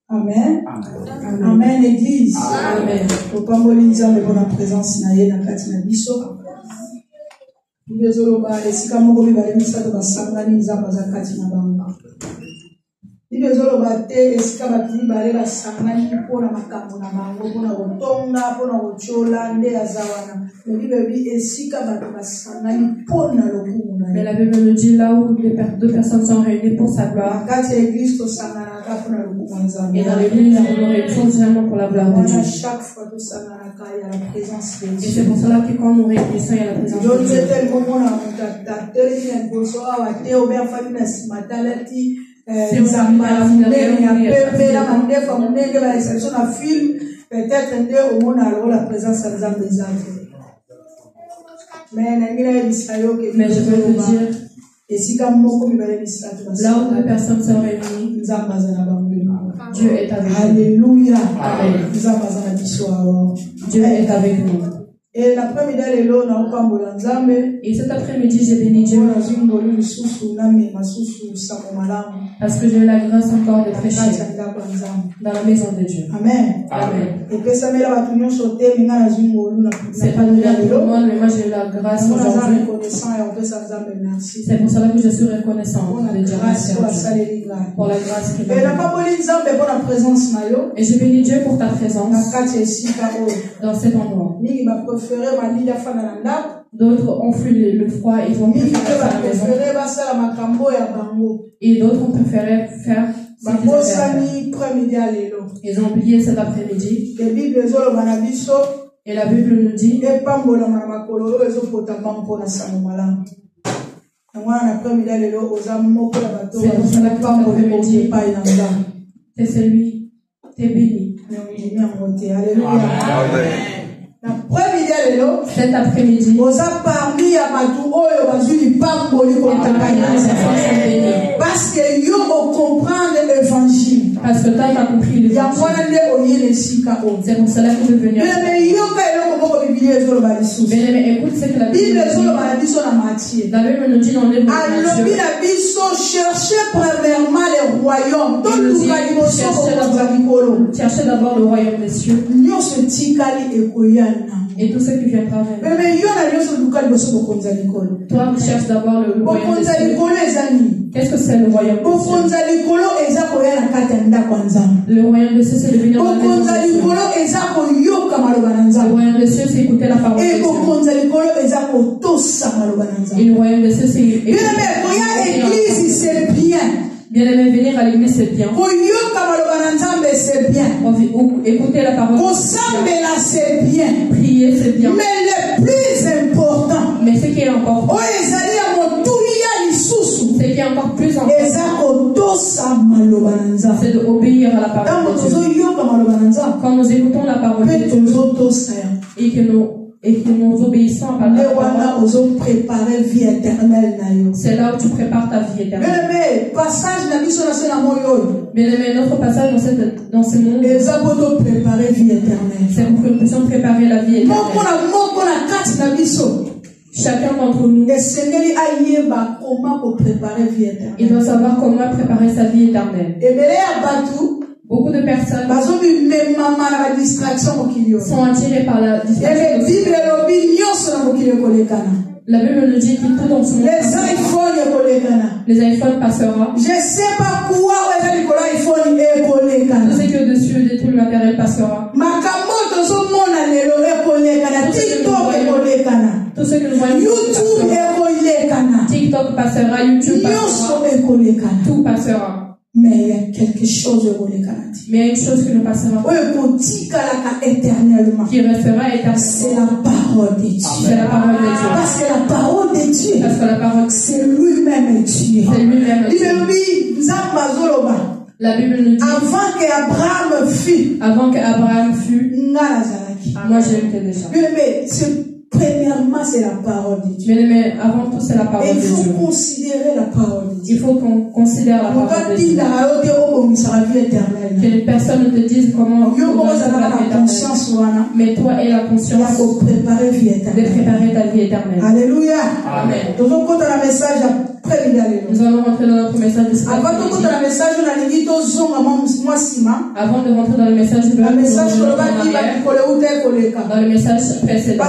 Amen. Amen. Amen, Église. Amen. Faut pas molliser avec votre présence na ye na kati na biso. Ndezoloba esika moko bibale misato basangani nzamba za kati na bamba. Ndezoloba te esika batili bale basangani mpona makambo na bango mpona kotonga mpona kochola nde azawana. Bible esika bato basangani mpona lokumu na ye. Mais la Bible nous dit là où deux personnes sont réunies pour sa gloire. Kati ya Église tosangana mpona lokumu nzambe. Et dans l'église, on nous réunit seulement pour la gloire de Dieu. Chaque fois tosangana il y a la présence de Dieu. Et c'est pour cela que quand nous réunissons, il y a la présence de Dieu. Je tel moment na mutatateli na bosoa wa teo bien fami na simatalati nzamba munene ya pepe la mandefa munene ba exception na film peut-être nde au monde alors la présence de Nzambe ezali. Mais na ngira bisayo que mais je veux vous dire Là où deux personnes sont réunies, Dieu est avec nous. Alléluia. Amen. Dieu est avec nous. Et cet après-midi, j'ai béni Dieu parce que j'ai eu la grâce encore de prêcher dans la maison de Dieu. Amen. Amen. C'est pas donné à tout le monde, mais moi j'ai eu la grâce aujourd'hui. C'est pour cela que je suis reconnaissant de Dieu pour la grâce qu'il m'a donnée. Et j'ai béni Dieu pour ta présence dans cet endroit. D'autres ont fui le froid, ils ont préféré faire la maison. Et d'autres ont préféré faire ce qu'ils avaient à faire. Ils ont oublié cet après-midi. Et la Bible nous dit c'est celui, t'es béni. Cet après-midi, parce que yo comprendre l'évangile. Parce que toi, tu as compris l'évangile. C'est pour cela que je veux venir. Mais écoute ce que la Bible nous dit. La Bible nous dit dans les Matthieu. Cherchez premièrement le royaume. Cherchez d'abord le royaume des cieux. Et tout ce qui viendra vers nous. Toi, cherche d'abord le royaume des cieux. Qu'est-ce que c'est le royaume des cieux? Le royaume des cieux, c'est de venir dans la maison de Dieu. Le royaume des cieux, c'est écouter la parole de Dieu. Et le royaume des cieux, c'est écouter c'est bien. Bien aimé, venir à l'église, c'est bien. Écouter la parole de Dieu, c'est bien. Prier, c'est bien. Mais le plus important, mais ce qui est encore plus, ce qui est encore plus important, c'est d'obéir à la parole de Dieu. Quand nous écoutons la parole de Dieu et que nous obéissons à la parole, c'est là où tu prépares ta vie éternelle. Bien aimé, notre passage dans ce monde, c'est pour que nous puissions préparer la vie éternelle. Chacun d'entre nous, il doit savoir comment préparer sa vie éternelle. Beaucoup de personnes sont attirées par la distraction. La Bible nous dit que tout dans ce monde, les iPhones passera. Je sais pas quoi tout ce qui est au-dessus de tout le matériel passera. Tout ce que nous voyons, YouTube TikTok passera, YouTube passera, tout passera. Mais il y a quelque chose de mais il y a une chose qui ne passera pas, éternellement. Qui restera éternellement. C'est la parole de Dieu. C'est la parole de Dieu. Parce que la parole de Dieu, parce que la parole, c'est lui-même Dieu. C'est lui-même Dieu. La Bible nous dit avant qu'Abraham fût, moi j'étais déjà. Premièrement, c'est la parole de Dieu. Mais avant tout, c'est la parole de Dieu. Il faut considérer la parole de Dieu. Il faut qu'on considère la parole de Dieu. Que les personnes ne te disent comment on va la vie éternelle. Mais toi et la conscience de préparer ta vie éternelle. Alléluia. Amen. Nous allons rentrer dans notre message de ce avant de rentrer dans le message, avant de rentrer dans le message, dans le message précédent.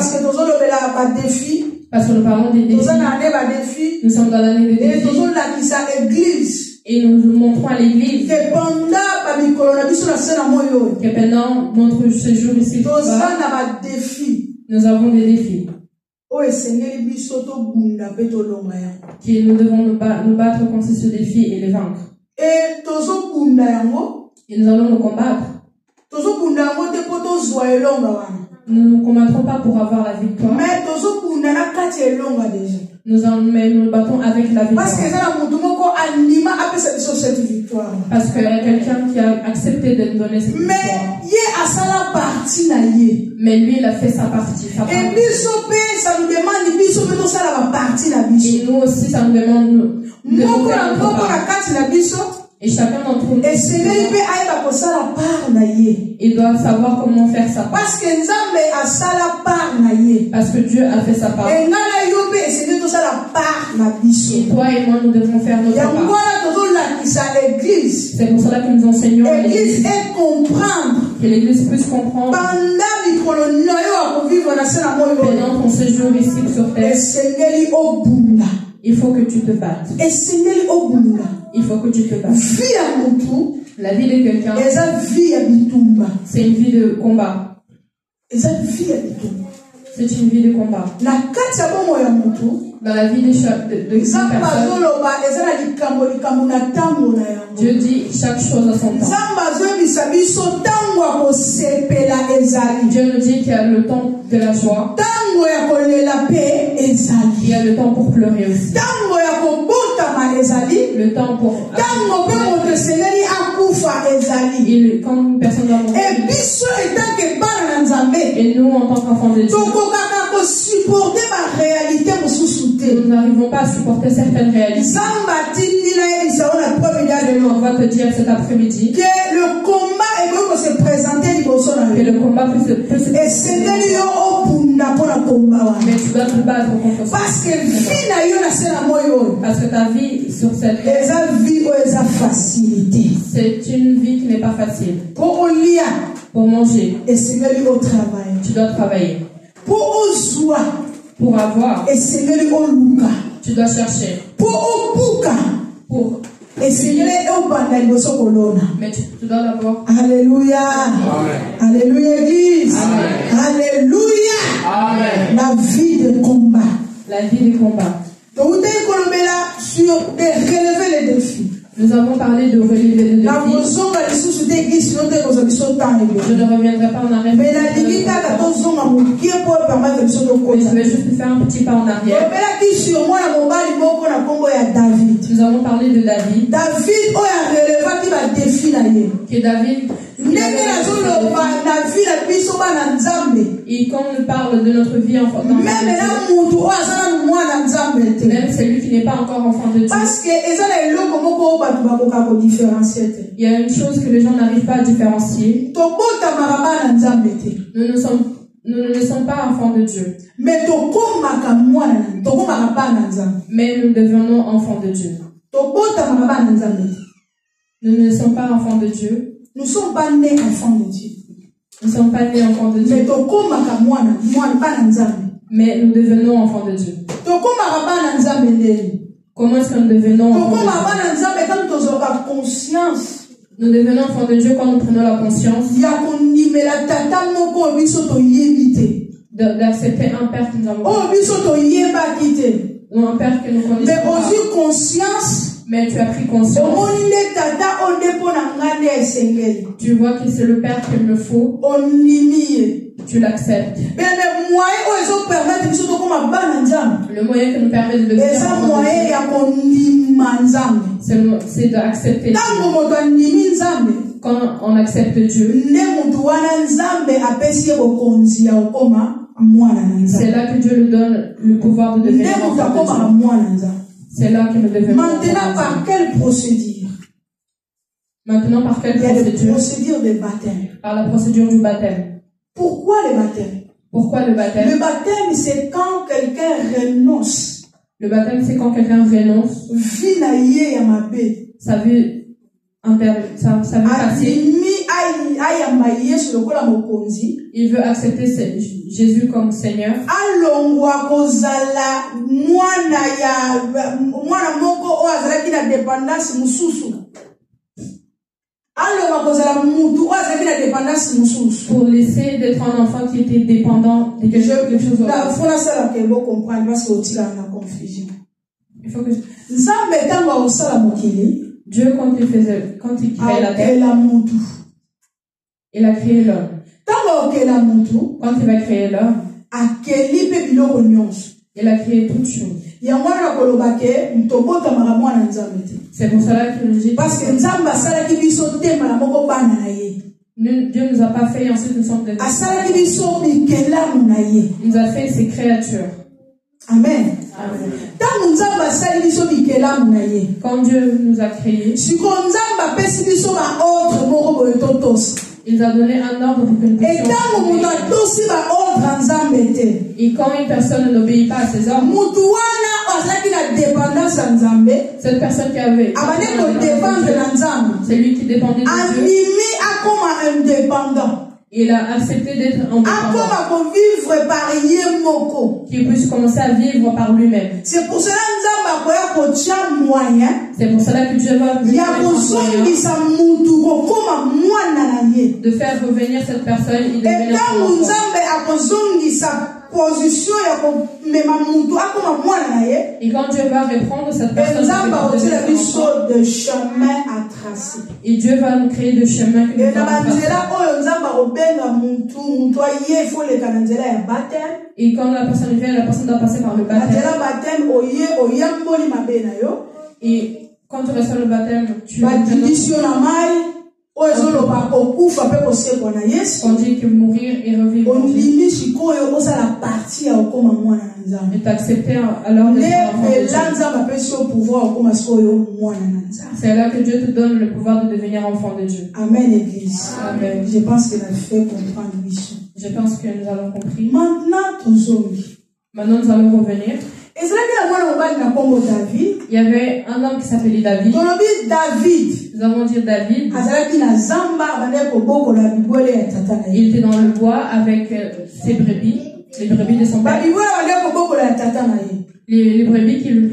Parce que nous parlons des défis. Nous sommes dans l'année des défis. Et nous montrons à l'église que pendant notre séjour ici, nous avons des défis. Que nous devons nous battre contre ce défi et les vaincre. Et nous allons nous combattre. Nous ne nous combattrons pas pour avoir la victoire. Mais nous nous battons avec la victoire. Parce qu'il y a quelqu'un qui a accepté de nous donner cette victoire. asala partie na ye. Mais lui, il a fait sa partie. Et biso pe, ça nous demande biso pe to sala ba partie na biso. Et nous aussi, ça nous demande de moko faire na notre part. kati na biso. Et chacun d'entre nous, et Seigneur pe ayeba ko sala part na ye. Il doit savoir comment faire sa part. Parce que Nzambe asala part na ye. Parce que Dieu a fait sa part. Et ngala yo pe Seigneur to sala part na biso. Et toi et moi, nous devons faire notre part. C'est pour cela que nous enseignons l'église et comprendre que l'église puisse comprendre pendant ton séjour ici sur terre. Il faut que tu te battes. Il faut que tu te battes. La vie de quelqu'un, c'est une vie de combat. C'est une vie de combat. Dans la vie de personne, Dieu dit chaque chose à son temps. Dieu nous dit qu'il y a le temps de la joie. Il y a le temps pour pleurer aussi. Le temps pour quand une personne doit mourir. Et nous, en tant qu'enfants de Dieu, nous n'arrivons pas à supporter certaines réalités. On va te dire cet après-midi que le combat peut se présenter que le combat peut se présenter. Mais tu dois te battre contre ça. Parce que ta vie sur cette terre, c'est une vie qui n'est pas facile. Pour manger, tu dois travailler. Pour avoir, tu dois chercher. Pour mais tu dois d'abord. Alléluia. Amen. Alléluia, Église. Amen. Alléluia. Amen. La vie de combat. La vie de combat. Donc, vous avez sur de relever les défis. Nous avons parlé de relever les défis. Je ne reviendrai pas en arrière. Mais je vais juste faire un petit pas en arrière. Nous avons parlé de David. Que David, et quand on parle de notre vie enfant de Dieu, même celui qui n'est pas encore enfant de Dieu, parce que il y a une chose que les gens n'arrivent pas à différencier. Nous ne sommes pas enfants de Dieu. Mais nous devenons enfants de Dieu. Nous ne sommes pas enfants de Dieu. Nous ne sommes pas nés enfants de Dieu. Nous ne sommes pas nés enfants de Dieu. Mais nous devenons enfants de Dieu. Comment est-ce que nous devenons enfants de Dieu? Nous devenons enfants de Dieu quand nous prenons la conscience d'accepter un Père que nous avons. Ou un Père que nous connaissons. Mais aussi conscience. Mais tu as pris conscience. Tu vois que c'est le Père qu'il me faut. Tu l'acceptes. Le moyen qui nous permet de devenir c'est d'accepter Dieu. Quand on accepte Dieu, c'est là que Dieu nous donne le pouvoir de devenir enfant de Dieu. C'est là que nous devenons. Maintenant, par quelle procédure? Maintenant, par quelle procédure? Procédure de baptême. Par la procédure du baptême. Pourquoi le baptême? Pourquoi le baptême? Le baptême, c'est quand quelqu'un renonce. Le baptême, c'est quand quelqu'un renonce. Ça veut passer. Il veut accepter Jésus comme Seigneur. Pour laisser d'être un enfant qui était dépendant de quelque chose d'autre. Il faut que Dieu, quand il créait la terre, il a créé l'homme. Quand il va créer l'homme, il a créé toutes choses. C'est pour cela qu'il nous dit. Parce que Dieu nous a pas fait et ensuite nous sommes devenus. Il nous a fait ses créatures. Amen. Quand Dieu nous a créés, il nous a donné un ordre pour que nous puissions. Et quand une personne n'obéit pas à ses ordres, cette personne qui avait, c'est lui qui dépendait de Dieu, il a accepté d'être indépendant, qu'il puisse commencer à vivre par lui-même. C'est pour cela que Dieu va de faire revenir cette personne et devenir et quand Dieu va reprendre cette personne, et Dieu va nous créer de chemins que nous et quand la personne vient, la personne doit passer par le baptême. Et quand tu reçois le baptême, tu on dit que mourir et revivre. Et t'accepter alors d'être enfant de Dieu. C'est là que Dieu te donne le pouvoir de devenir enfant de Dieu. Amen, Église. Amen. Je pense qu'il a fait comprendre l'issue. Je pense que nous avons compris. Maintenant, nous allons revenir. Il y avait un homme qui s'appelait David. Nous allons dire David. Il était dans le bois avec ses brebis, les brebis de son père. Les brebis qu'il...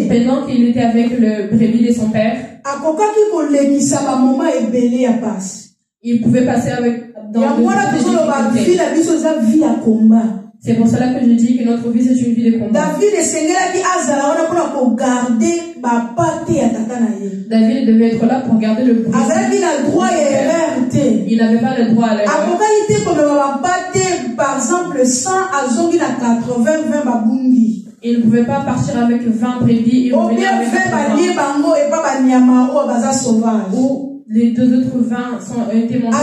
Pendant qu'il était avec le brebis de son père, il pouvait passer avec c'est pour cela que je dis que notre vie c'est une vie de combat. David devait être là pour garder le pouvoir. Il n'avait pas le droit à l'erreur. Par exemple, 100 à 80, 20 il ne pouvait pas partir avec 20 brebis et revenir avec 80. Ou les deux autres 20 ont été mangés.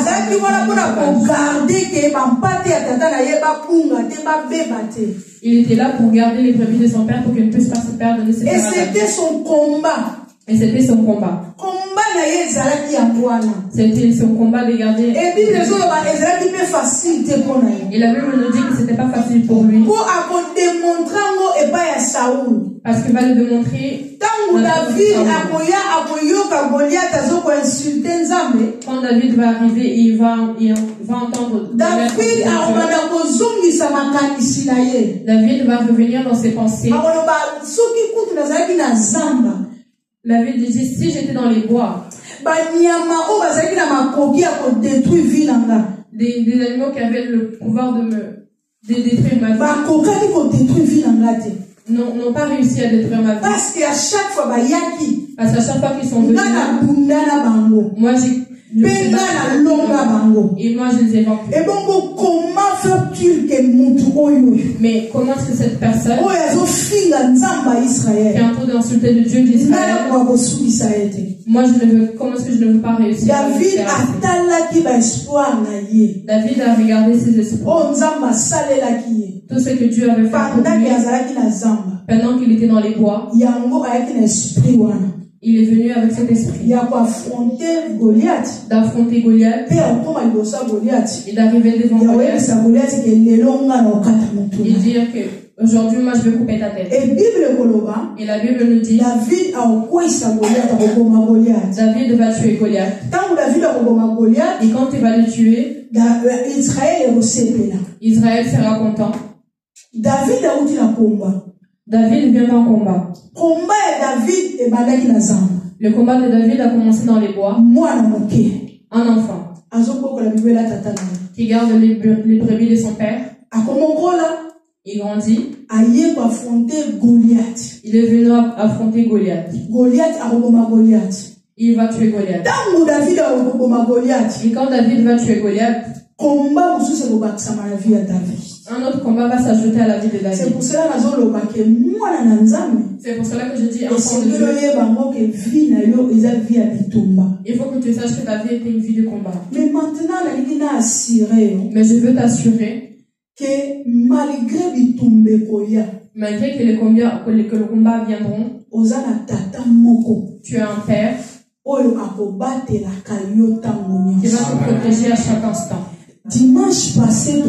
Il était là pour garder les brebis de son père pour qu'il ne puisse pas se perdre. Et c'était son combat. C'était son combat. C'était son combat de garder. Et la Bible nous dit que c'était pas facile pour lui. Parce qu'il va le démontrer. Quand David va arriver, il va entendre. David va revenir dans ses pensées. David dit, si j'étais dans les bois, des animaux qui avaient le pouvoir de détruire ma vie, n'ont pas réussi à détruire ma vie. Parce qu'à chaque fois qu'ils sont venus, moi et moi je les ai vaincus. Et comment faire-tu que mais comment est-ce que cette personne qui est en train d'insulter le Dieu d'Israël, moi comment est-ce que je ne veux pas réussir? David a regardé ses espoirs. Tout ce que Dieu avait fait pour lui pendant qu'il était dans les bois. Il est venu avec cet esprit d'affronter Goliath et d'arriver devant Goliath et dire que aujourd'hui moi je vais couper ta tête. Et la Bible nous dit David va tuer Goliath. Et quand il va le tuer, Israël sera content. David vient en combat. Le combat de David a commencé dans les bois. Un enfant qui garde les brebis de son père. Il grandit. Il est venu affronter Goliath. Il va tuer Goliath. Et quand David va tuer Goliath, Un autre combat va s'ajouter à la vie de David. C'est pour cela que je dis enfant de Dieu. Il faut que tu saches que ta vie était une vie de combat. Mais maintenant, mais je veux t'assurer que malgré que le combat viendront, tu as un père qui va te protéger à chaque instant. Dimanche passé,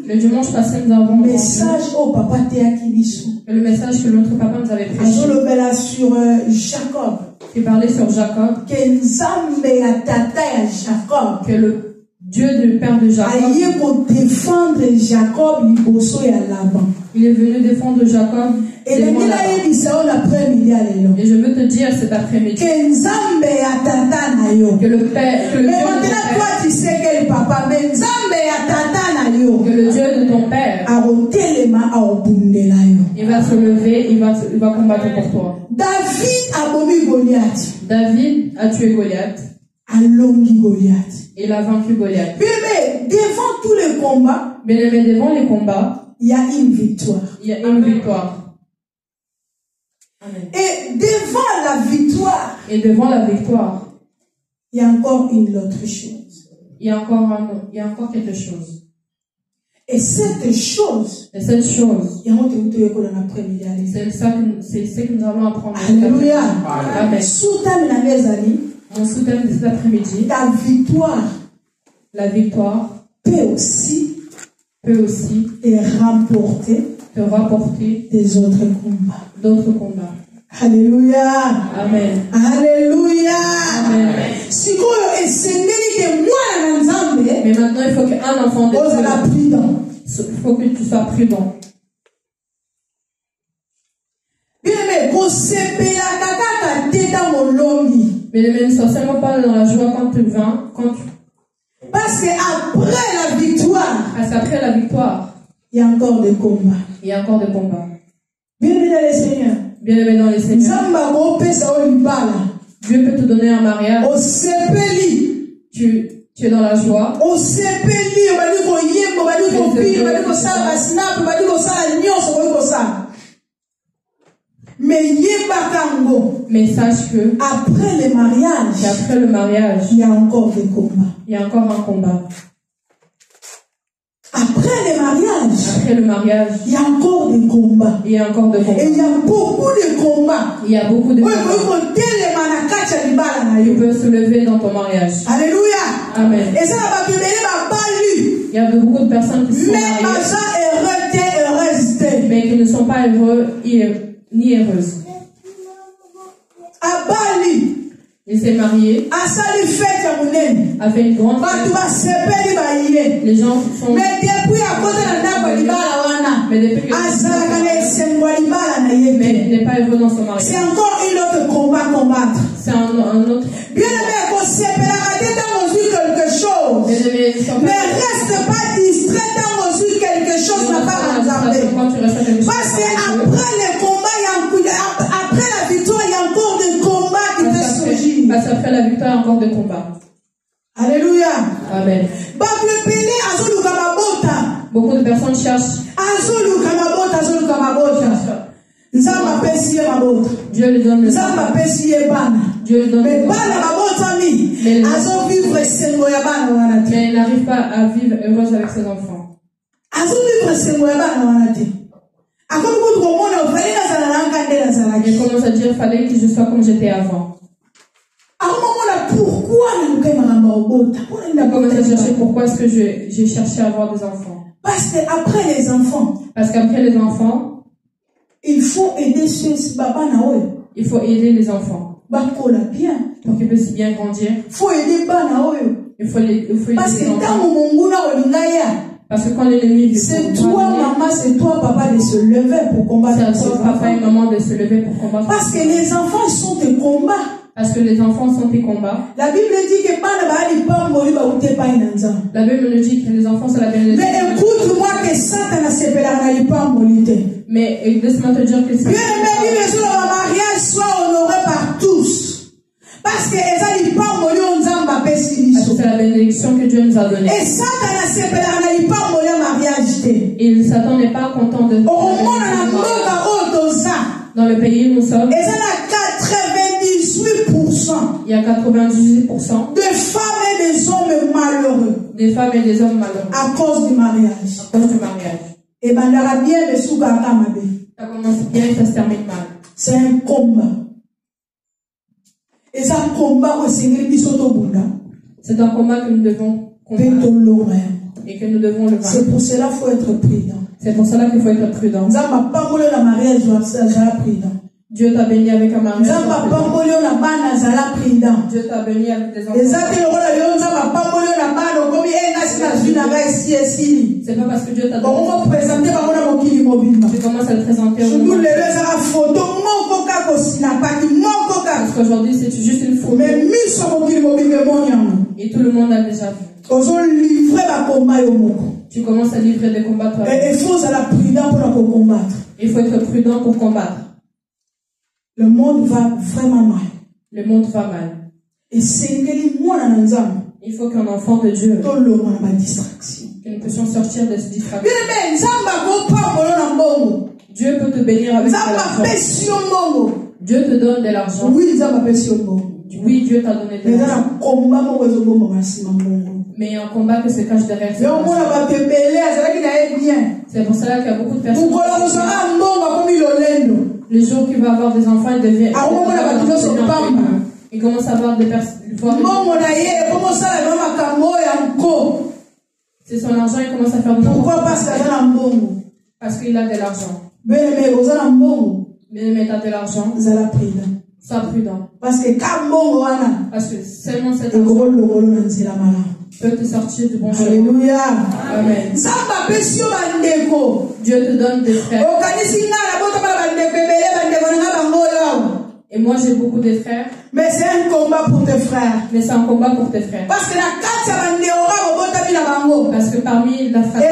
le dimanche passé, nous avons message au papa le message que notre papa nous avait prêché. Sur Jacob. Qui parlait sur Jacob. Que le Dieu du père de Jacob. Il est venu défendre Jacob. Et je veux te dire cet après-midi que le Père, que le Dieu de ton Père, il va se lever, il va combattre pour toi. David a tué Goliath. Il a vaincu Goliath. Devant tous les combats, devant les combats, il y a une victoire. Il y a une victoire. Amen. Et devant la victoire, il y a encore une autre chose. Il y a encore quelque chose. Et cette chose, c'est ce que nous allons apprendre. Alléluia. Amen. Mon soutien de cet après-midi, la victoire peut aussi te rapporter des autres combats. Alléluia. Amen. Alléluia. Amen. Mais maintenant, il faut qu'un enfant de Dieu, il faut que tu sois prudent. Mais ne sois seulement pas dans la joie quand tu vins, parce qu'après la victoire, il y a encore des combats. Bien-aimé dans le Seigneur. Dieu peut te donner un mariage. Tu es dans la joie. Mais sache que après le mariage, il y a encore des combats. Il y a encore un combat. Après le mariage, il y a encore des combats. Et il y a beaucoup de combats. Tu peux se lever dans ton mariage. Alléluia. Amen. Il y a beaucoup de personnes qui sont mariées, mais qui ne sont pas heureux ni heureuses. Il s'est marié, a fait une grande fête. Les gens sont... Mais depuis que mais il n'est pas heureux dans son mariage. C'est encore un autre combat à combattre. C'est un autre. Bien aimé, qu'on séparera dans quelque chose. Mais reste pas distrait dans quelque chose n'a pas regardé. Parce qu'après le combat, après la victoire, il y a encore des combats qui peuvent surgir. Parce qu'après la victoire, il y a encore des combats. Alléluia. Amen. Beaucoup de personnes cherchent. Dieu lui donne le temps. Dieu lui donne le temps. Mais il n'arrive pas à vivre heureuse avec ses enfants. Il commence à dire, fallait que je sois comme j'étais avant. Il commence à chercher pourquoi est-ce que j'ai cherché à avoir des enfants. Parce qu'après les enfants, il faut aider les enfants pour qu'ils puissent bien grandir. Il faut aider les enfants. Parce que quand l'ennemi vient, c'est toi, maman, c'est toi, papa, de se lever pour combattre. C'est à toi, papa et maman, de se lever pour combattre. Parce que les enfants sont tes combats. Parce que les enfants sont tes combats. La Bible dit que la Bible nous dit que les enfants sont la bénédiction. Mais écoute-moi que Satan ne se pas mais laisse-moi te dire que c'est bien aimé, le mariage soit honoré par tous. Parce que c'est la bénédiction que Dieu nous a donnée. Et Satan ne se pas mariage. Et Satan n'est pas content de dans le pays où nous sommes. Il y a 98% de femmes et des hommes malheureux. Des femmes et des hommes malheureux. À cause du mariage. À cause du mariage. Et bien, ça commence bien et ça se termine mal. C'est un combat. Et c'est un combat où c'est un combat que nous devons combattre. Et que nous devons le vaincre. C'est pour cela qu'il faut être prudent. C'est pour cela qu'il faut être prudent. Dieu t'a béni avec un mariage. Dieu t'a béni avec des enfants. C'est pas parce que Dieu t'a donné. Tu commences à le présenter au monde. Parce qu'aujourd'hui c'est juste une photo. Et tout le monde a déjà vu. Tu commences à livrer des combats toi. Il faut être prudent pour combattre. Le monde va vraiment mal. Le monde va mal. Et il faut qu'un enfant de Dieu, que nous puissions sortir de cette distraction. Dieu peut te bénir avec de l'argent. Dieu te donne de l'argent. Oui, Dieu t'a donné de l'argent. Mais il y a un combat que se cache derrière ça. C'est pour cela qu'il y a beaucoup de personnes. Le jour qu'il va avoir des enfants, il devient. Il commence à avoir des personnes. C'est son argent, il commence à faire des enfants. Pourquoi? Parce qu'il a de l'argent. Bien-aimé, t'as de l'argent. Sois prudent. Parce que seulement cet argent peut te sortir du bon chemin. Alléluia. Amen. Dieu te donne des frères. Et moi j'ai beaucoup de frères. Mais c'est un combat pour tes frères. Mais c'est un combat pour tes frères. Parce que parmi la fratrie,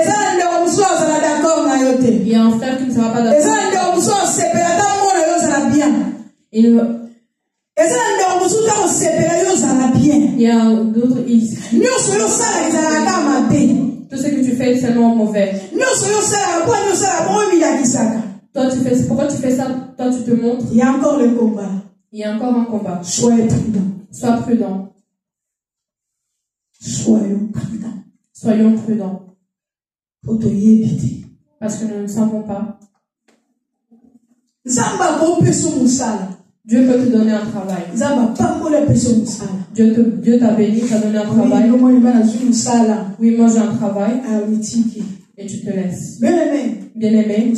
il y a un frère qui ne sera pas d'accord. Il y a d'autres ici. Tout ce que tu fais est seulement mauvais. Toi tu fais, pourquoi tu fais ça? Toi tu te montres. Il y a encore le combat. Il y a encore un combat. Soyez prudent. Sois prudent. Soyons prudents. Soyons prudents. Parce que nous ne savons pas. Dieu peut te donner un travail. Dieu t'a béni, t'a donné un travail. Oui, moi j'ai un travail. Et tu te laisses. Bien-aimé,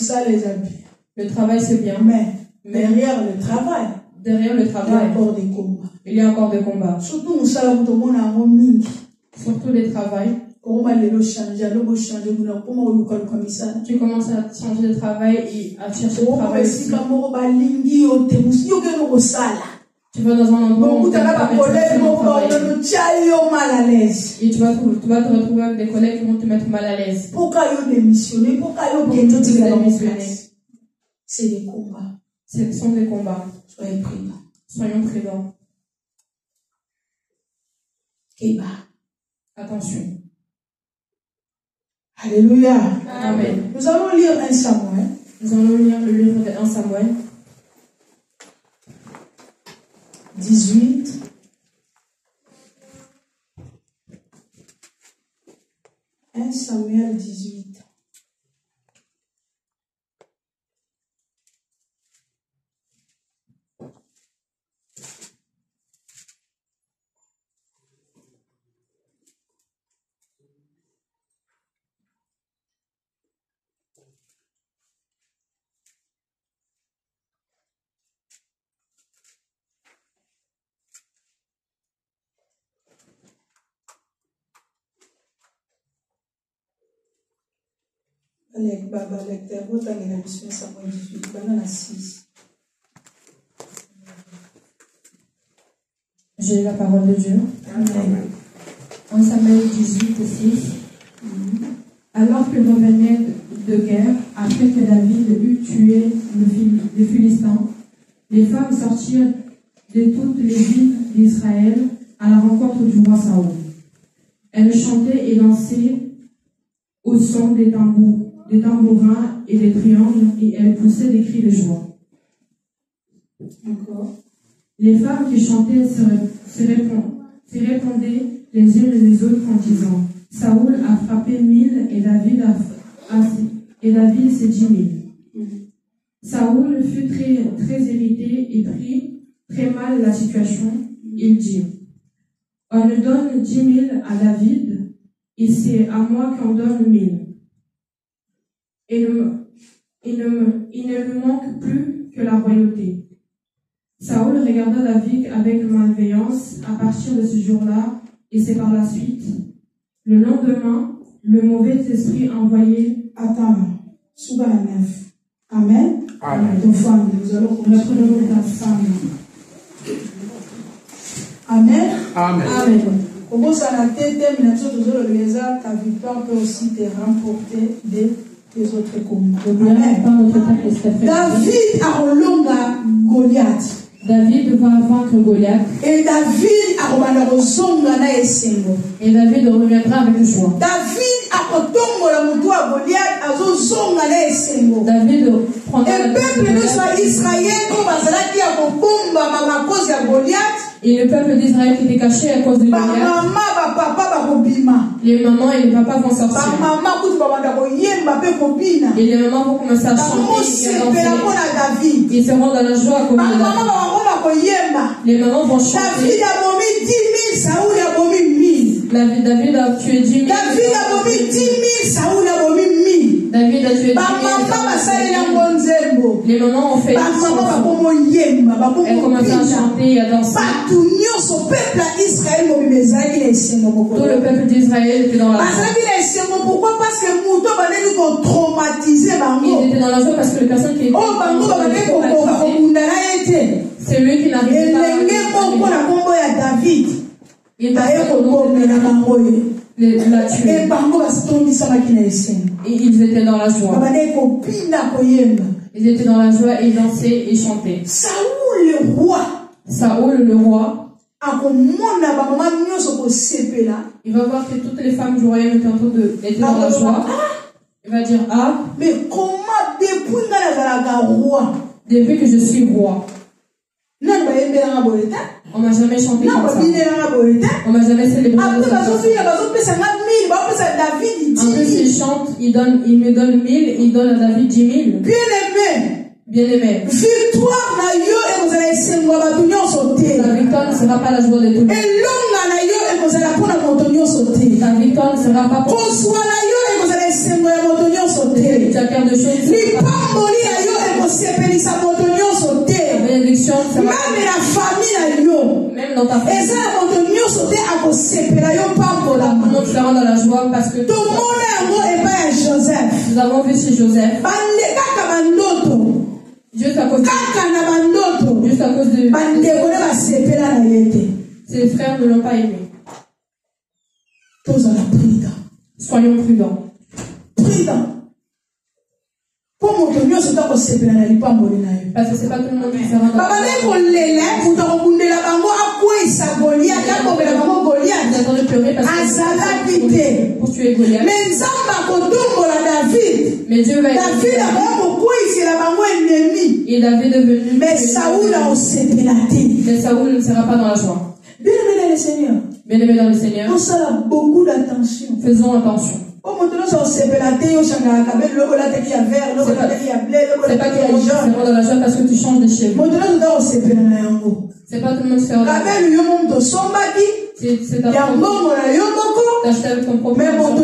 le travail c'est bien. Mais derrière le travail, il y a encore des combats. Il y a encore des combats. Surtout les travails. Tu commences à changer de travail et à chercher de travail aussi. Tu vas dans un endroit où tu et tu vas te retrouver avec des collègues qui vont te mettre mal à l'aise. Pourquoi tu démissionner? C'est des combats. Ce sont des combats. Soyez prudents. Soyons prudents. Attention. Alléluia. Amen. Nous allons lire 1 Samuel. Nous allons lire le livre de 1 Samuel. 18. 1 Samuel 18. J'ai la parole de Dieu. Amen. 1 Samuel 18, 6. Alors qu'il revenait de guerre, après que David eut tué les Philistins, les femmes sortirent de toutes les villes d'Israël à la rencontre du roi Saül. Elles chantaient et dansaient au son des tambours des tambourins et des triangles, et elles poussaient des cris de joie. Encore. Les femmes qui chantaient se répondaient les unes les autres en disant: Saoul a frappé 1000 et David c'est 10 000. Saoul fut très irrité et prit très mal la situation. Il dit: on ne donne 10 000 à David et c'est à moi qu'on donne 1000. Il ne lui manque plus que la royauté. Saoul regarda David avec malveillance à partir de ce jour-là, et c'est par la suite. Le lendemain, le mauvais esprit envoyé. Attends, Souba 9. Amen. Amen. Ton femme, nous allons reprendre ta femme. Amen. Amen. Amen. Comment ça la tête, ta victoire peut aussi te remporter des autres combats. Amen. David a relonga Goliath. David va vaincre Goliath. Et David a reviendra avec joie. David a David prendra et le peuple d'Israël qui était caché à cause de Goliath. Les mamans et les papas vont sortir. Et les mamans vont commencer à chanter et à danser. Ils seront dans la joie comme les mamans vont chanter. David a tué 10 000. David a tué 10 000. David a tué 10 000. Les mamans ont fait une chanson. Elles commencent à chanter et à danser. Tout le peuple d'Israël était dans la joie. Pourquoi? Parce que ils étaient dans la joie parce que les personnes qui étaient c'est lui qui n'arrivait pas à David. Il a tué. Et ils étaient dans la joie. Ils étaient dans la joie et ils dansaient et chantaient. Saoul le roi, il va voir que toutes les femmes du royaume étaient en train d'être dans la joie. Il va dire: ah, mais comment depuis que je suis roi? On m'a jamais chanté comme ça. On m'a jamais célébré comme ça. En plus, il chante, il me donne 1000, il donne à David 10 000. Bien-aimé. Victoire la victoire ne sera pas la joie de tout le monde. La victoire ne sera pas pour tout. Tu as cœur de choses. La bénédiction sera même dans ta famille. Tout le monde sera dans la joie parce que nous avons vu chez Joseph. Juste à cause de ses frères ne l'ont pas aimé. Soyons prudents. Parce que c'est pas tout le monde qui sera dans la joie. Ils attendent de pleurer parce que pour tuer Goliath. Mais Dieu va être et David est devenu. Mais Saoul ne sera pas dans la joie. Bien-aimés dans le Seigneur, faisons attention. C'est pas tout le monde qui sera dans la joie parce que tu changes de cheveux. C'est pas tout le monde qui sera dans la joie. C'est ta t'as acheté avec ton propre argent.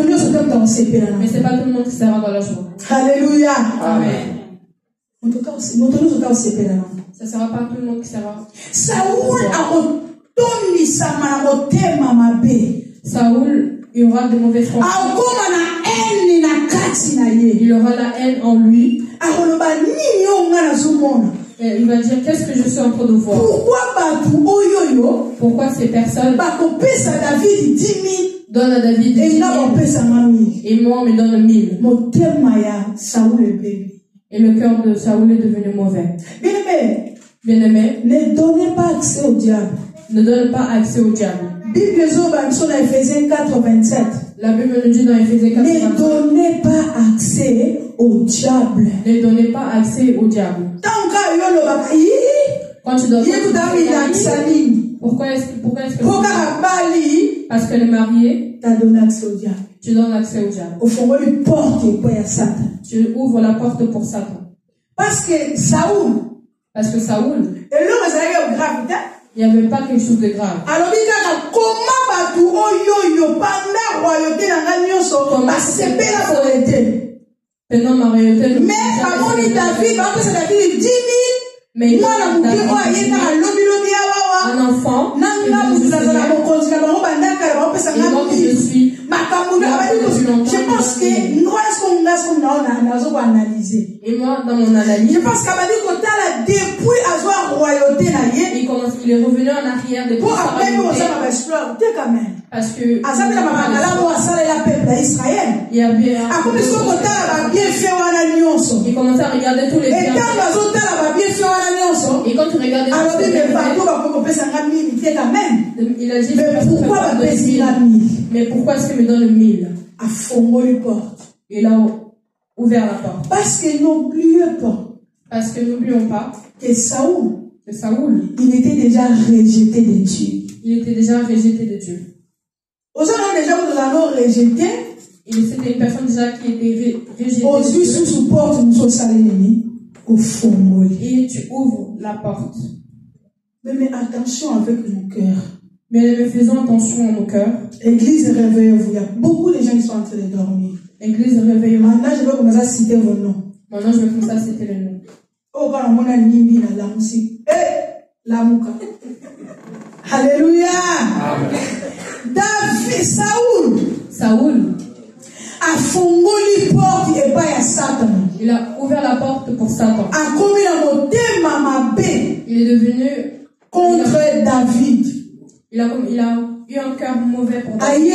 Mais c'est pas tout le monde qui sera dans la joie. Alléluia. Amen. Ça sera pas tout le monde qui sera. Saoul, il aura de mauvaises pensées. Il aura la haine en lui. Et il va dire: qu'est-ce que je suis en train de voir? Pourquoi ces personnes donnent à David 10 000 et moi on me donne 1000? Et le cœur de Saoul est devenu mauvais. Bien-aimé, ne donnez pas accès au diable. Ne donne pas accès au diable. La Bible nous dit dans Éphésiens 4, ne donnez pas accès au diable. Ne donnez pas accès au diable. Quand tu dois pourquoi est-ce que parce que le marié t'a donné accès au diable. Tu donnes accès au diable. Tu ouvres la porte pour Satan. Parce que Saoul, il n'y avait pas quelque chose de grave. Alors, pendant ma royauté, mais avant David, mais un enfant, je suis. Je pense que et moi, dans mon analyse, je pense qu'à depuis avoir royauté, il est revenu en arrière de toute sa royauté. Parce que il y a bien. Il commençait à regarder tous les biens. Et quand tu regardes il a dit, mais pourquoi est-ce qu'il me donne 1000? Il a ouvert la porte. Parce que n'oublions pas que Saoul, il était déjà rejeté de Dieu. Il était déjà rejeté de Dieu. C'était une personne déjà qui était rejetée de Dieu. Et tu ouvres la porte. Mais attention avec nos cœurs. Mais faisons attention à nos cœurs. Église, réveillez-vous. Il y a beaucoup de gens qui sont en train de dormir. Église, réveillez-vous. Maintenant, je vais commencer à citer vos noms. Maintenant, je vais commencer à citer les noms. Oh, quand on a Nimbi, la musique. La mouka. Alléluia. David, Saoul a fongoli porte et pas à Satan. Il a ouvert la porte pour Satan. A commis la moté mamabé. Il est devenu contre David. Il a eu un cœur mauvais pour David.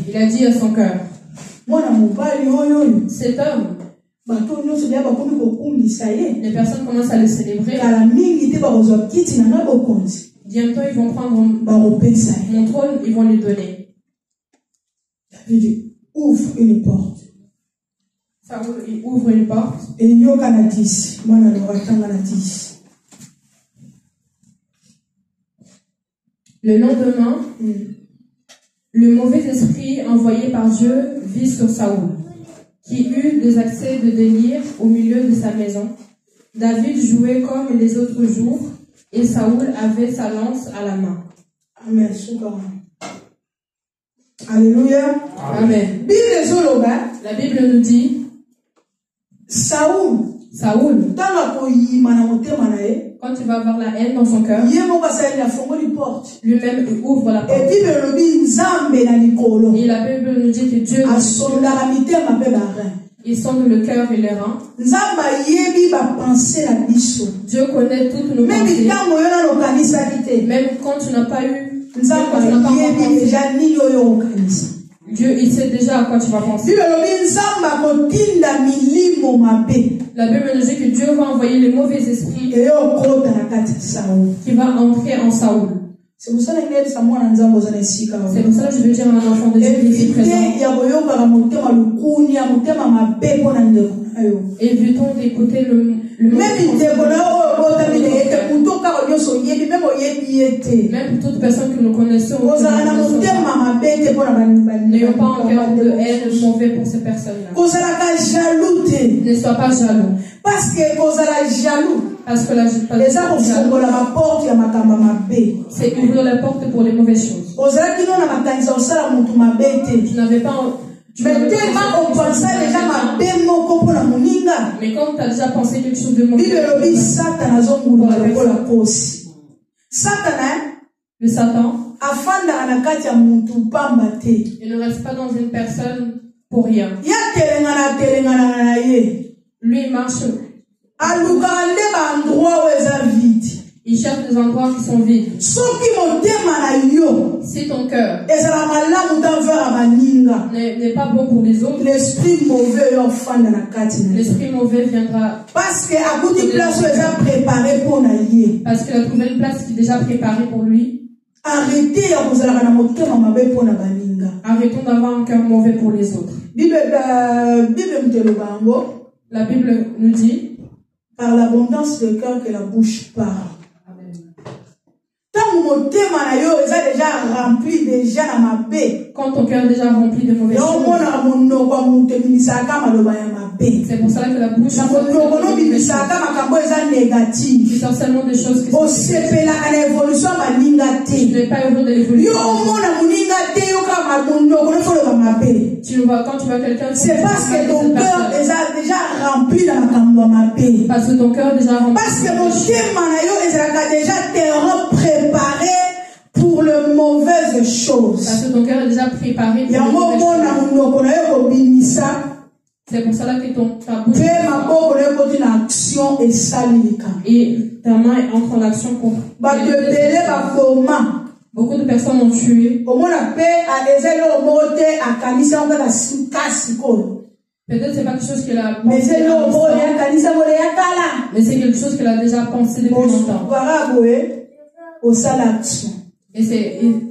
Il a dit à son cœur, cet homme, les personnes commencent à le célébrer. Bientôt ils vont prendre mon trône, ils vont lui donner. David ouvre une porte. Saoul, il ouvre une porte. Et le lendemain, le mauvais esprit envoyé par Dieu vit sur Saoul, qui eut des accès de délire au milieu de sa maison. David jouait comme les autres jours, et Saoul avait sa lance à la main. Amen. Alléluia. Amen. La Bible nous dit, Saoul, quand tu vas avoir la haine dans son cœur, lui-même ouvre la porte. Et la Bible nous dit que Dieu il sonde le cœur et les reins. Dieu connaît toutes nos pensées. Même quand tu n'as pas eu, Dieu, il sait déjà à quoi tu vas penser. La Bible nous dit que Dieu va envoyer les mauvais esprits qui va entrer en Saoul. C'est pour ça que je veux dire à un enfant de Dieu qui est ici présent. Évitons d'écouter le même toute personne que nous connaissons. N'ayons pas un cœur de haine mauvais pour ces personnes-là. Ne sois pas jaloux. Parce que c'est ouvrir la porte pour les mauvaises choses. Tu n'avais pas. Mais tellement on pensait déjà mais quand tu as déjà pensé quelque chose de mauvais, le Satan, il ne reste pas dans une personne pour rien. Lui, il marche. Il cherche des endroits qui sont vides. Si ton cœur n'est pas bon pour les autres, l'esprit mauvais viendra. Parce qu'il a trouvé une place qui est déjà préparée pour lui. Arrêtez à vous la motema mabe pour na baninga. Arrêtons d'avoir un cœur mauvais pour les autres. La Bible nous dit par l'abondance de cœur que la bouche parle. Amen. Quand ton cœur est déjà rempli de mauvaises choses, c'est pour cela que la bouche dit seulement des choses qui sont tu n'es pas heureux de l'évolution. Quand tu vois quelqu'un, c'est parce que ton cœur est déjà rempli de ma paix. Parce que ton cœur est déjà rempli. Parce que mon thème est déjà préparé pour les mauvaises choses. Parce que ton cœur est déjà préparé pour les mauvaises choses. C'est pour cela que ta bouche et ta main entre en action pour beaucoup de personnes ont tué. Peut-être c'est pas quelque chose qu'elle a pensé, mais c'est quelque chose qu'elle a déjà pensé depuis longtemps.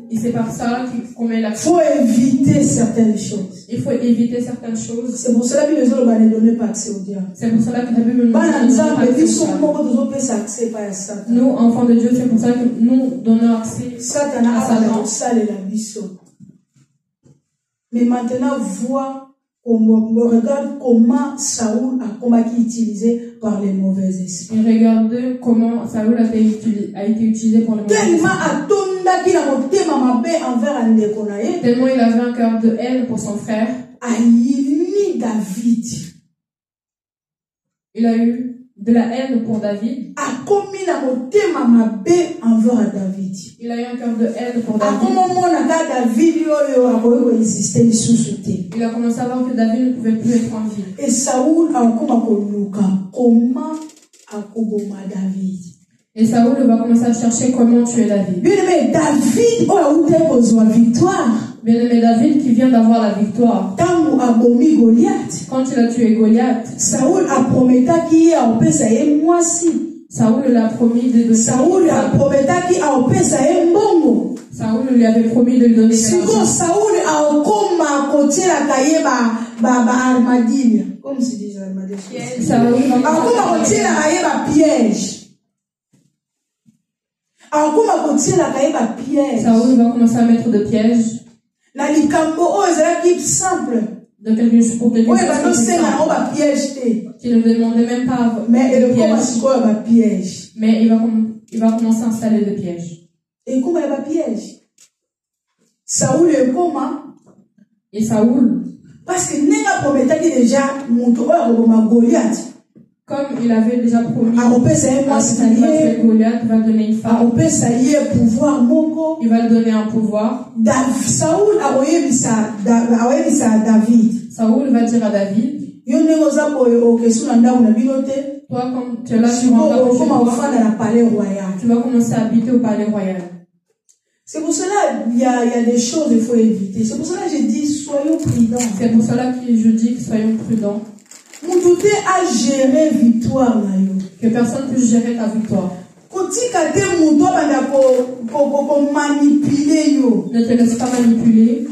Et c'est par ça qu'on met l'accent. Il faut éviter certaines choses. Il faut éviter certaines choses. C'est pour cela que les autres ne donnent pas accès au diable. C'est pour cela que la Bible nous donne accès. Nous, enfants de Dieu, c'est pour ça que nous donnons accès à Satan. Mais maintenant, regarde comment Saoul a été utilisé par les mauvais esprits. Et regarde comment Saoul a été utilisé par les mauvais esprits. Tellement il avait un cœur de haine pour son frère. Il a eu de la haine pour David. Il a eu un cœur de haine pour David. Il a commencé à voir que David ne pouvait plus être en vie. Et Saoul a comment David. Et Saoul va commencer à chercher comment tuer David. Bien-aimé David Bien-aimé David qui vient d'avoir la victoire. Quand il a tué Goliath, Saoul a promis qu'il a Saoul l'a promis de donner. Saoul lui avait promis de lui donner. Saoul a armadilles. Comme se dit armadilles. Saoul va commencer à mettre de pièges. De quelque chose pour quelque chose qui ne demandait même pas de pièges. Mais il va commencer à installer des pièges. Et comment il y a piège? Saoul est comment? Et Saoul, parce que n'est pas promis déjà mon Goliath. Comme il avait déjà promis, Goliath va donner une femme. Il va lui donner un pouvoir. Saoul Saoul va dire à David, toi, comme tu es là sur un tu vas commencer à habiter au palais royal. C'est pour cela il y a des choses qu'il faut éviter. C'est pour cela que je dis soyons prudents. C'est pour cela que je dis soyons prudents. Moutoute a géré victoire. Que personne puisse gérer ta victoire. Ne te laisse pas manipuler.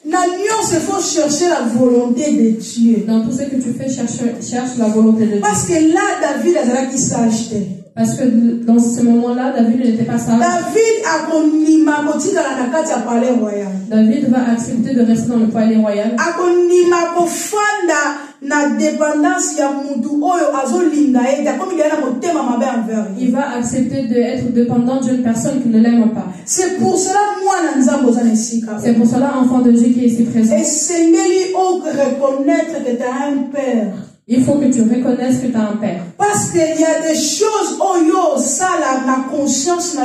Il faut chercher la volonté de Dieu. Dans tout ce que tu fais, cherche la volonté de Dieu. Parce que là, David a qui s'achetait. Parce que dans ce moment-là, David n'était pas sage. David va accepter de rester dans le palais royal. Il va accepter d'être dépendant d'une personne qui ne l'aime pas. C'est pour cela, c'est pour cela, enfant de Dieu qui est ici présent. Reconnaître que tu as un père. Il faut que tu reconnaisses que tu as un père. Parce qu'il y a des choses, ça, la conscience,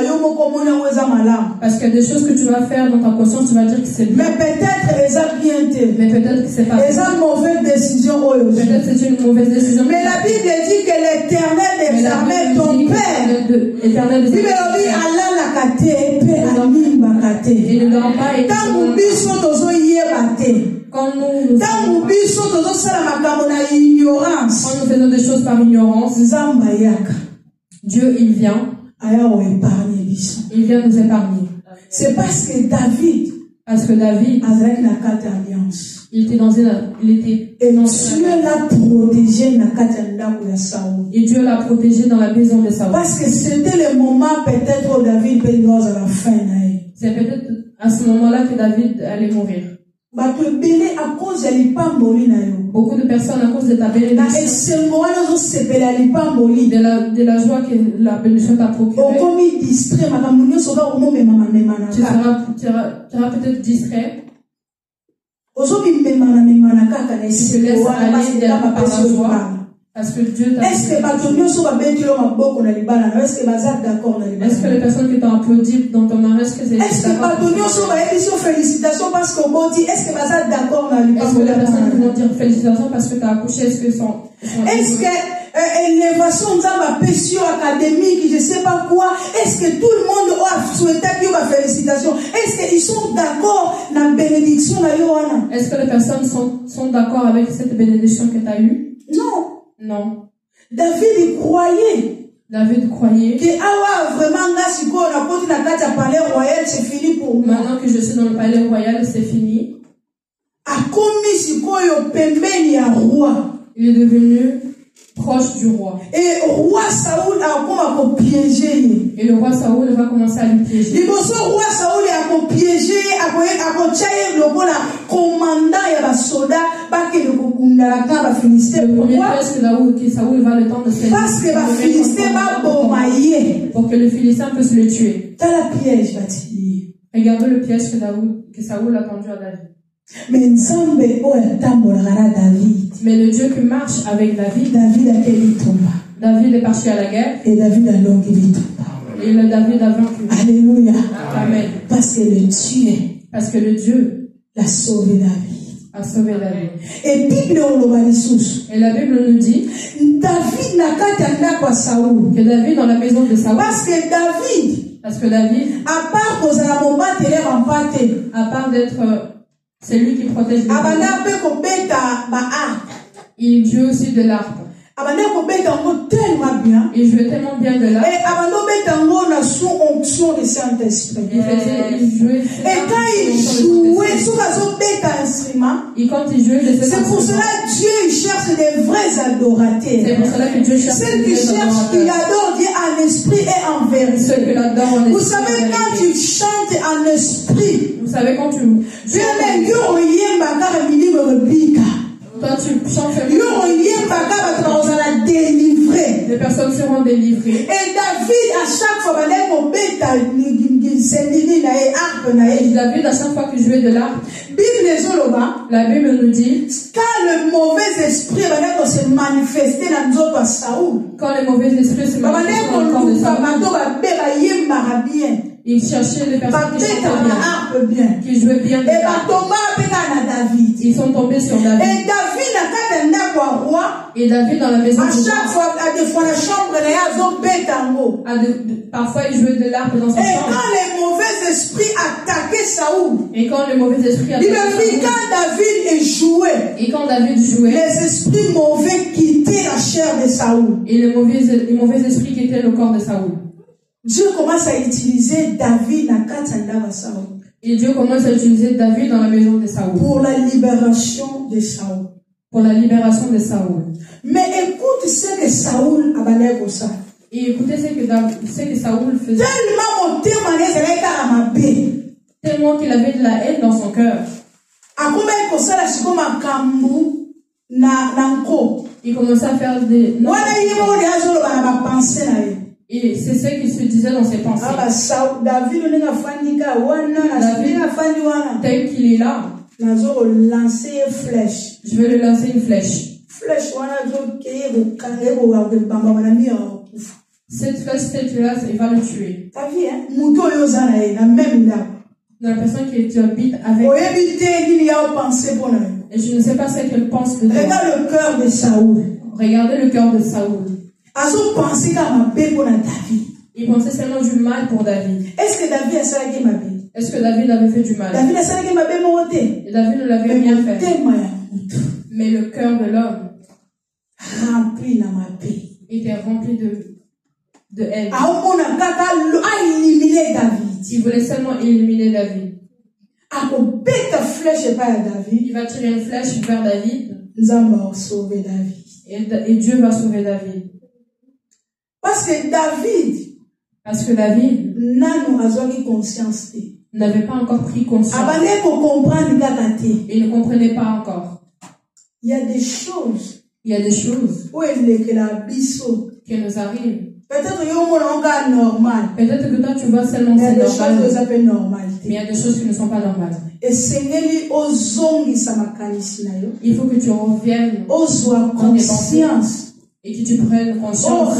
parce qu'il y a des choses que tu vas faire dans ta conscience, tu vas dire que c'est bien. Mais peut-être bien. Mais peut-être que c'est pas bien. Mauvaise décision. Peut-être c'est une mauvaise décision. Mais la Bible dit que l'Éternel des armées, ton père, l'Éternel des armées, il ne dort pas et quand nous faisons des choses par ignorance, Dieu, il vient nous épargner. C'est parce que David avec la carte alliance. Et Dieu l'a protégé dans la carte de Saoul. Et Dieu l'a protégé dans la maison de Saoul. Parce que c'était le moment peut-être où David peut dire à la fin. C'est peut-être à ce moment-là que David allait mourir. Beaucoup de personnes à cause de ta bénédiction, de la joie que la bénédiction t'a procurée, tu seras peut-être distrait. Tu te laisses aller par la joie. Parce que Dieu t'a. Est-ce que les personnes qui t'ont applaudi dans ton mariage, est-ce que c'est félicitations parce que est-ce que d'accord est-ce que les personnes qui vont dire félicitations parce que tu as accouché, est-ce que sont est-ce que élévation académique, je sais pas quoi, est-ce que tout le monde a souhaité que ma félicitation? Est-ce qu'ils sont d'accord dans la bénédiction? Est-ce que les personnes sont d'accord avec cette bénédiction que tu as eue? Non. David croyait que vraiment royal, c'est fini pour moi. Maintenant que je suis dans le palais royal, c'est fini. Il est devenu proche du roi. Et le roi Saoul va commencer à lui piéger. Le roi Saoul a piégé, a le commandant et les soldats, le premier piège que Saoul va le temps de se faire. Parce que les Philistins pour que le Philistin puisse le tuer. Piège. Regardez le piège que Saoul a tendu à David. Mais le Dieu qui marche avec David est parti à la guerre. Et David a vaincu. Alléluia. Amen. Parce que le Dieu l'a sauvé David. Et la Bible nous dit David n'a qu'à que David dans la maison de Saoul. Parce que David, à part d'être c'est lui qui protège les il joue aussi de l'arpe. Il jouait tellement bien de l'arpe. Il jouait. Et quand il jouait, c'est pour cela que Dieu cherche des vrais adorateurs. C'est pour cela que Dieu cherche ceux qui cherchent, qui adorent Dieu en esprit et en vérité. Vous savez, quand tu chantes en esprit, vous savez quand tu toi tu chantes les personnes seront délivrées. Et David à chaque fois David à chaque fois qu'il jouait de l'arpe, la Bible nous dit quand le mauvais esprit se manifestait dans notre Saoul, quand le mauvais esprit se manifestait dans le corps de Saoul, il cherchait les personnes qui chantaient bien, qui jouaient bien de l'arpe. Ils sont tombés sur David. Et David dans la maison à chaque fois, à des fois la chambre parfois il jouait de l'arpe dans sa chambre. Et quand les mauvais esprits attaquaient Saoul, et quand les mauvais esprits attaquaient Saoul, et quand David jouait, les esprits mauvais quittaient la chair de Saoul. Et les mauvais esprits quittaient le corps de Saoul. Dieu commence à utiliser David dans Saoul. Et Dieu commence à utiliser David dans la maison de Saoul. Pour la libération de Saoul. Mais écoute ce que Saoul a balé pour ça. Et écoutez ce que Saoul faisait. Tellement qu'il avait de la haine dans son cœur. Il commençait à faire des... Et c'est ce qu'il se disait dans ses pensées. David, tel qu'il est là, je vais lui lancer une flèche. Cette flèche-là, il va le tuer. La personne qui habite avec. Et je ne sais pas ce qu'elle pense de toi. Regarde le cœur de Saoul. Regardez le cœur de Saoul. Il pensait seulement du mal pour David. Est-ce que David a ça qui m'a dit? Est-ce que David avait fait du mal? David a ça qui m'a dit. Et David ne l'avait rien fait. Mais le cœur de l'homme était rempli de haine. S'il voulait seulement éliminer David, il va tirer une flèche vers David. Et Dieu va sauver David. Parce que David n'avait pas encore pris conscience. Il ne comprenait pas encore. Il y a des choses qui nous arrivent. Peut-être que toi tu vois seulement c'est normal. Mais il y a des choses qui ne sont pas normales. Il faut que tu reviennes en conscience et que tu prennes conscience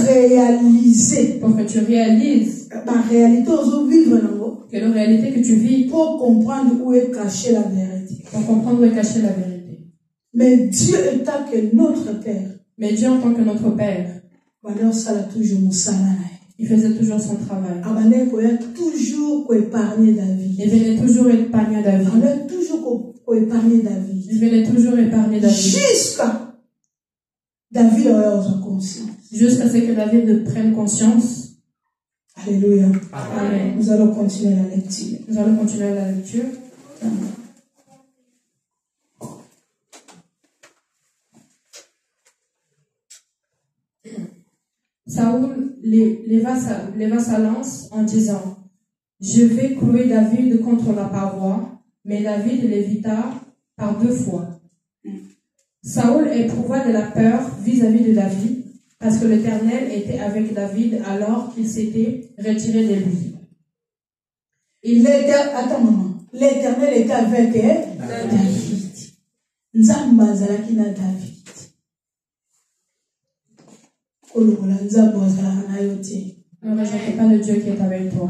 pour que tu réalises que la réalité que tu vis pour comprendre où est cachée la vérité. Mais Dieu étant que notre Père. Mais Dieu en tant que notre Père. Il faisait toujours son travail. Toujours épargner David. Il venait toujours épargner David. Il venait toujours épargner David. Jusqu'à David avoir conscience. Jusqu'à ce que David prenne conscience. Alléluia. Amen. Nous allons continuer la lecture. Amen. Saoul leva sa lance en disant: je vais clouer David contre la paroi, mais David l'évita par 2 fois. Saoul éprouva de la peur vis-à-vis de David, parce que l'Éternel était avec David alors qu'il s'était retiré de lui. L'Éternel était avec David. David. Ne rejette pas le Dieu qui est avec toi.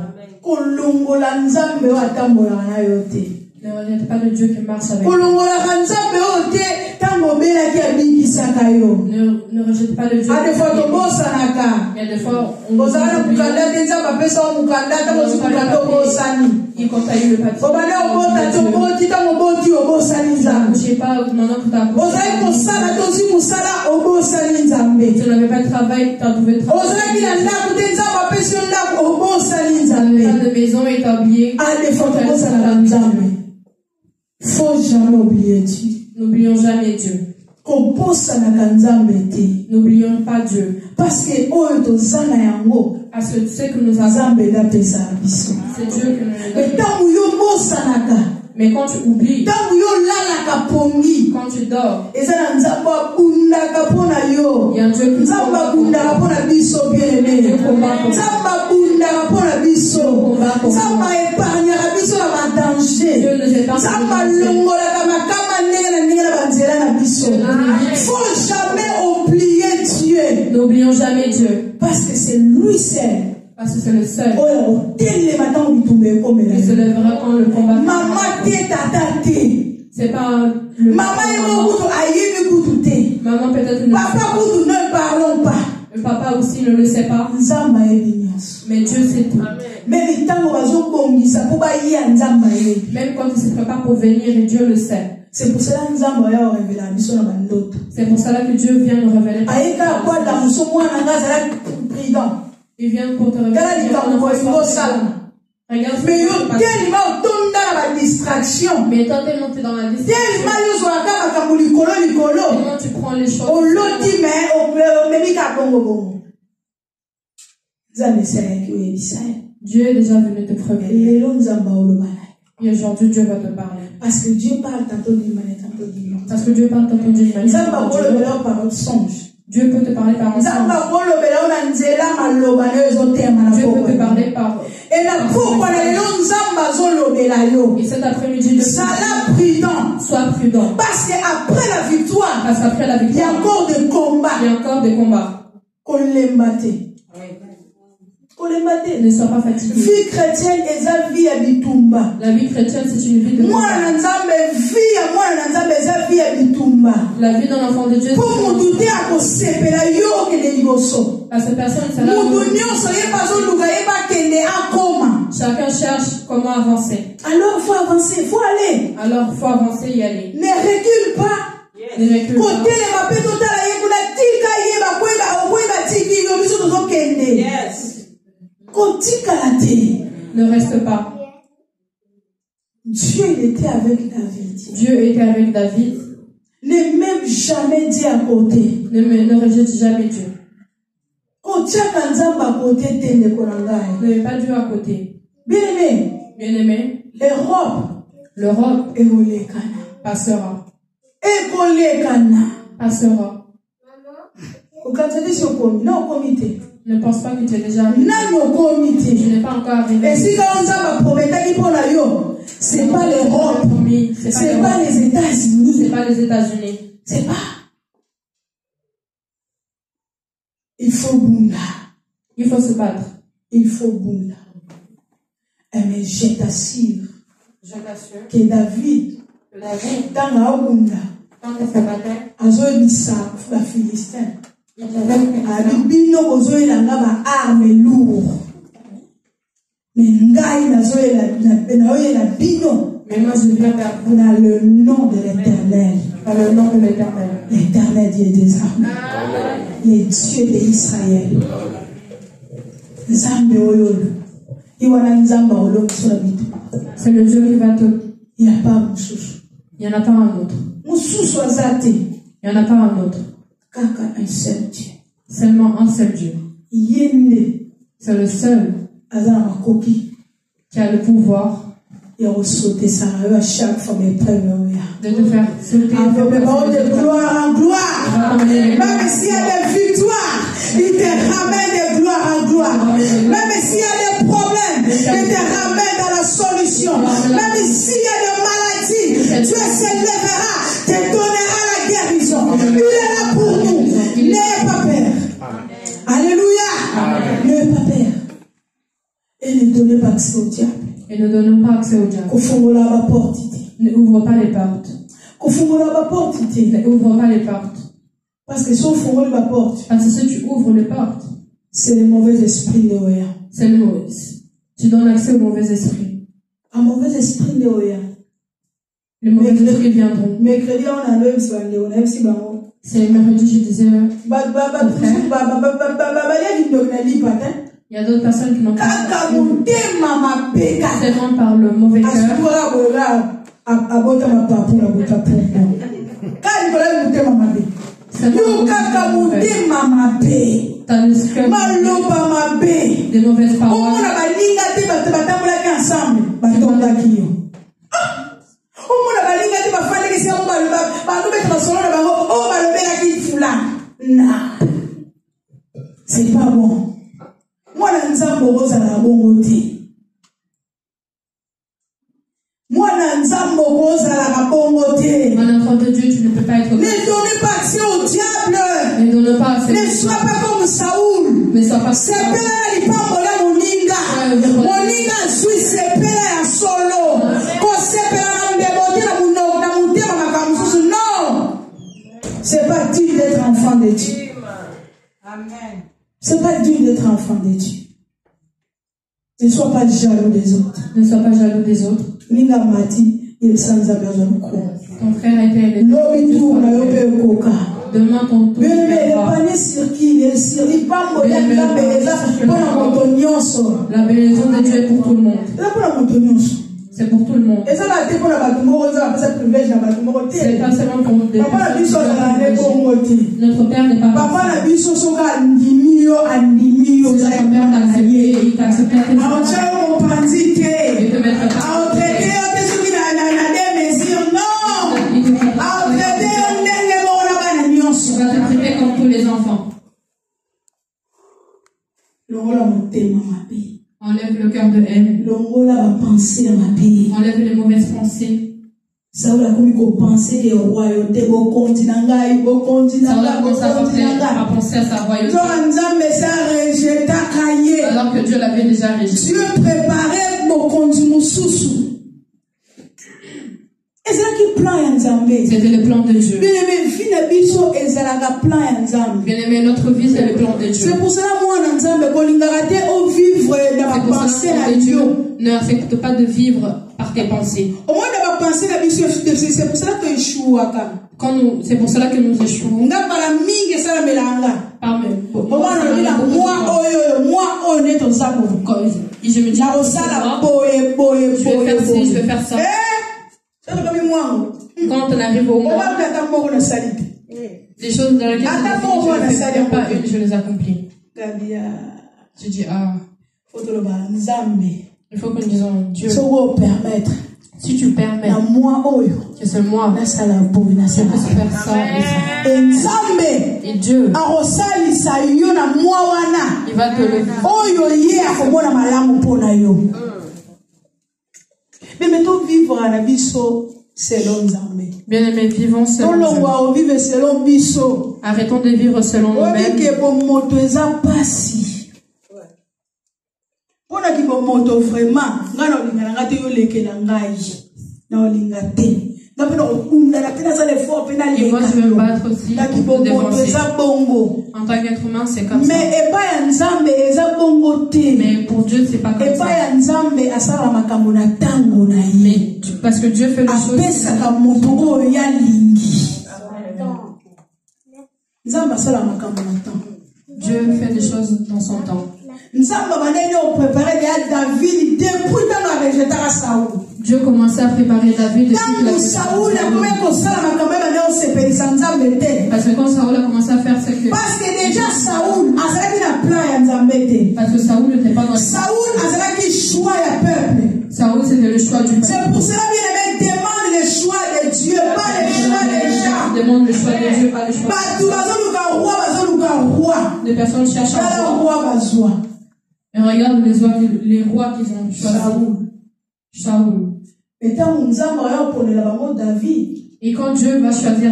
Ne rejette pas le Dieu qui marche avec toi. Ne rejette pas le Dieu qui est avec toi. Il y a des fois on il quand tu as eu le papier. Tu ne pas maintenant que tu as tu n'avais pas de travail, tu as trouvé de travail. Tu n'avais pas de maison et tu as oublié. Faut jamais oublier Dieu. N'oublions jamais Dieu. N'oublions pas Dieu. Parce que tu sais que nous avons. C'est Dieu que nous avons. Mais quand tu oublies, quand tu dors, il y a un Dieu qui combat pour faut jamais oublier Dieu. N'oublions jamais Dieu. Parce que c'est lui seul. Parce que c'est le seul. Il se lèvera quand le combat. C'est pas le maman peut-être ne papa ne parlons pas. Le papa aussi ne le sait pas. Mais Dieu sait tout. Même quand il se prépare pour venir, Dieu le sait. C'est pour cela que Dieu vient nous révéler. Il vient pour te révéler. Regarde. Mais tant tellement tu es dans la distraction. Tellement tu prends les choses. Dieu est déjà venu te prévenir. Et aujourd'hui Dieu va te parler. Parce que Dieu parle tantôt d'une manière, tantôt d'une autre. Parce que Dieu parle tantôt d'une manière. Dieu peut te parler par un songe. Dieu peut te parler par. Et cet après-midi, sois prudent. Parce qu'après la victoire, il y a encore des combats. Ne sois pas fatigué. Vie chrétienne est la vie à bitumba. La vie chrétienne, c'est une vie de combat. La vie d'un enfant de Dieu. Parce que personne ne sait. Chacun cherche comment avancer. Alors il faut avancer, il faut aller. Alors il faut avancer et y aller. Ne recule pas. Ne recule pas. Yes. Ne ne reste pas. Dieu il était avec David. Dieu était avec David. Ne même jamais dit à côté. Ne rejette jamais Dieu. Ne met pas Dieu à côté. Bien-aimé, l'Europe passera. Passera. Ne pense pas que tu es déjà arrivé. Je n'ai pas encore arrivé. Et si c'est pas l'Europe, c'est pas les États-Unis. C'est pas les États-Unis. C'est pas. Il faut bunda. Il faut se battre. Il faut bunda. Mais je t'assure que David, dans la bunda, quand il se battait, la Philistin, abibino ozoyelanga ba arme lourd. Mais ngai nazoyela bino. Mais moi je viens vers vous dans le nom de l'Éternel. Dans le nom de l'Éternel. L'Éternel Dieu des armées. Les dieux d'Israël. Nzambe oyo. Iwana nzamba olo sur bitu. C'est le Dieu qui va te. Il n'y a pas mususu. Il n'y en a pas un autre. Mususu azate. Il n'y en a pas un autre. Kaka un seul Dieu. Seulement un seul Dieu. Yende. C'est le seul qui a le pouvoir de sauter ça à chaque fois mes preuves. De te faire sauter de gloire en gloire. Même s'il y a des victoires, il te ramène de gloire en gloire. Même s'il y a des problèmes, il te ramène dans la solution. Même s'il y a des maladies, Dieu se lèvera, te donnera la guérison. Il est là pour nous. N'ayez pas peur. Alléluia. N'ayez pas peur. Et ne donnez pas accès au diable. Et ne donnons pas accès au diable. Ne ouvre pas les portes. Ne ouvre pas les portes. Parce que si on ouvre la porte, parce que si tu ouvres les portes, c'est le mauvais esprit de Oya. C'est le mauvais. Tu donnes accès au mauvais esprit. Un mauvais esprit de Oya. Les mauvais esprits viendront. Mercredi, on a le c'est mercredi, je disais. Il y a d'autres personnes qui n'ont pas seulement par le mauvais cœur. Des mauvaises paroles. C'est pas bon. Moi, nzambo kozala bongo te. Moi, nzambo kozala bongo te. Un enfant de Dieu, tu ne peux pas être. Ne donnez pas accès au diable. Ne donne pas accès. Ne sois pas comme Saoul. Ne sois pas. C'est pela lipambola moninga. Moninga suis c'est pela ya solo. Ko c'est pela na ndebote na muno na mutema makamususu. Non. C'est pas digne d'être enfant de Dieu. Amen. C'est pas digne d'être enfant de Dieu. Ne sois pas jaloux des autres. Ne sois pas jaloux des autres. Ninga mati, il sans besoin de quoi. Ton frère a été élevé. Demain, ton tour. La bénédiction de Dieu est pour tout le monde. C'est pour tout le monde. C'est pas seulement pour des personnes. Notre Père n'est pas parfait. Notre Père t'a accepté, il t'a accepté à tes et te mettre pas. Tu vas te traiter comme tous les enfants. Enlève le cœur de haine. Enlève les mauvaises pensées. Saoul a commis qu'au penser des royautés, au continent, au continent, à penser à sa royauté. Alors que Dieu l'avait déjà rejeté. Dieu préparait mon continent sous. Et c'est là qu'il plan Nzambe. C'était le plan de Dieu. Bien-aimé, notre vie, c'est le plan de Dieu. C'est pour cela, moi, Nzambe, vivre dans ma pensée à Dieu. N'accepte pas de vivre par tes pensées. C'est pour cela que tu échoues. C'est pour cela que nous échouons. Et je me dis, je vais faire ci, je vais faire ça. Quand on arrive au mois, les choses dans lesquelles je ne fais pas une, je les accomplis. Je dis, il faut que nous disons, Dieu, si tu permets que ce mois, je peux faire ça et Dieu, il va te le faire. Mais mettons vivre à la biso selon Nzambe. Bien aimé, vivons selon Nzambe. Arrêtons de vivre selon nous-mêmes. Et moi, je vais me battre aussi pour défoncer. En tant qu'être humain, c'est comme ça. Mais pour Dieu, c'est pas comme ça. Mais parce que Dieu fait les choses. Dieu fait des choses dans son temps. Dieu commençait à préparer David depuis parce que quand Saoul a commencé à faire ce que... Parce que déjà Saoul n'était pas dans le choix du peuple. Saoul c'était le choix du peuple. C'est pour cela qu'il demande le choix de Dieu, pas le choix des gens. Demande le choix de Dieu, pas le choix des personnes cherchent un roi. Et regarde les rois qu'ils ont choisi. Saoul. Et quand Dieu va choisir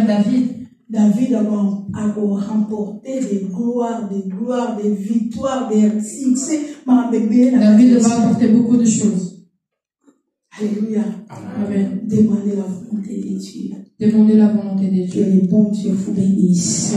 David a remporté des gloires, des victoires, des succès. David va apporter beaucoup de choses. Alléluia. Amen. Demandez la volonté de Dieu. Demandez la volonté de Dieu. Que le bon Dieu vous bénisse.